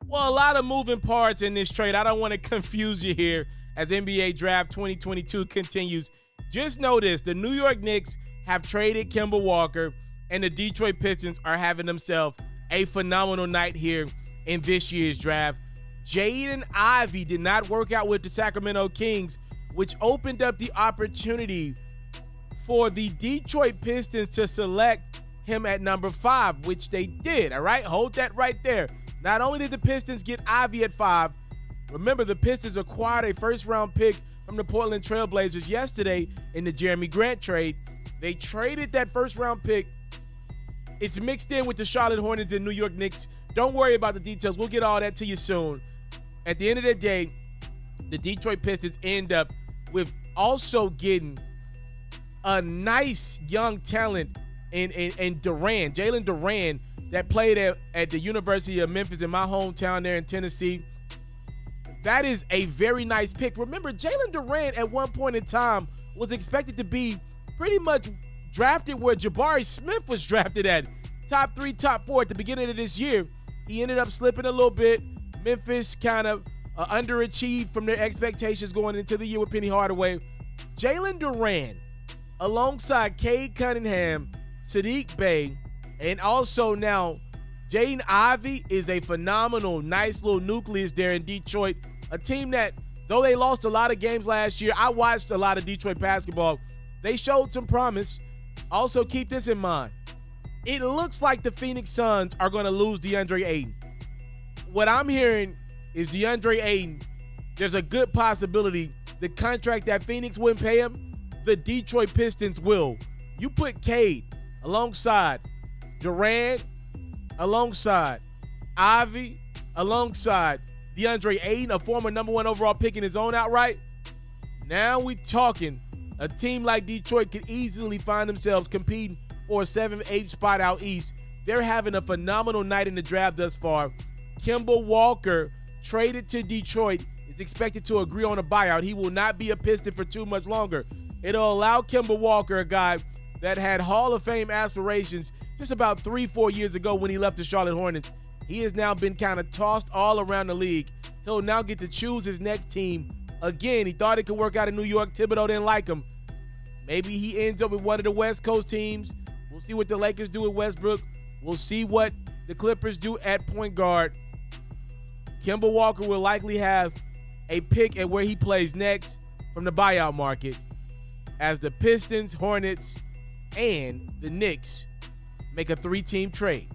Well, a lot of moving parts in this trade. I don't want to confuse you here as NBA Draft 2022 continues. Just know this, the New York Knicks have traded Kemba Walker, and the Detroit Pistons are having themselves a phenomenal night here in this year's draft. Jalen Ivey did not work out with the Sacramento Kings, which opened up the opportunity for the Detroit Pistons to select him at number 5, which they did, all right? Hold that right there. Not only did the Pistons get Ivey at 5, remember the Pistons acquired a first-round pick from the Portland Trail Blazers yesterday in the Jeremy Grant trade. They traded that first-round pick. It's mixed in with the Charlotte Hornets and New York Knicks. Don't worry about the details. We'll get all that to you soon. At the end of the day, the Detroit Pistons end up with also getting a nice young talent in Duren, Jalen Duren, that played at the University of Memphis in my hometown there in Tennessee. That is a very nice pick. Remember, Jalen Duren at one point in time was expected to be pretty much drafted where Jabari Smith was drafted at. Top 3, top 4 at the beginning of this year. He ended up slipping a little bit. Memphis kind of underachieved from their expectations going into the year with Penny Hardaway. Jalen Duren, alongside Cade Cunningham, Sadiq Bey, and also now Jaden Ivey is a phenomenal, nice little nucleus there in Detroit. A team that, though they lost a lot of games last year, I watched a lot of Detroit basketball. They showed some promise. Also, keep this in mind. It looks like the Phoenix Suns are going to lose DeAndre Ayton. What I'm hearing is DeAndre Ayton, there's a good possibility the contract that Phoenix wouldn't pay him, the Detroit Pistons will. You put Cade alongside Durant, alongside Ivy, alongside DeAndre Ayton, a former number 1 overall pick in his own outright. Now we talking a team like Detroit could easily find themselves competing for a 7-8 spot out east. They're having a phenomenal night in the draft thus far. Kemba Walker, traded to Detroit, is expected to agree on a buyout. He will not be a Piston for too much longer. It'll allow Kemba Walker, a guy that had Hall of Fame aspirations just about 3-4 years ago when he left the Charlotte Hornets. He has now been kind of tossed all around the league. He'll now get to choose his next team. Again, he thought it could work out in New York. Thibodeau didn't like him. Maybe he ends up with one of the West Coast teams. We'll see what the Lakers do with Westbrook. We'll see what the Clippers do at point guard. Kemba Walker will likely have a pick at where he plays next from the buyout market as the Pistons, Hornets, and the Knicks make a 3-team trade.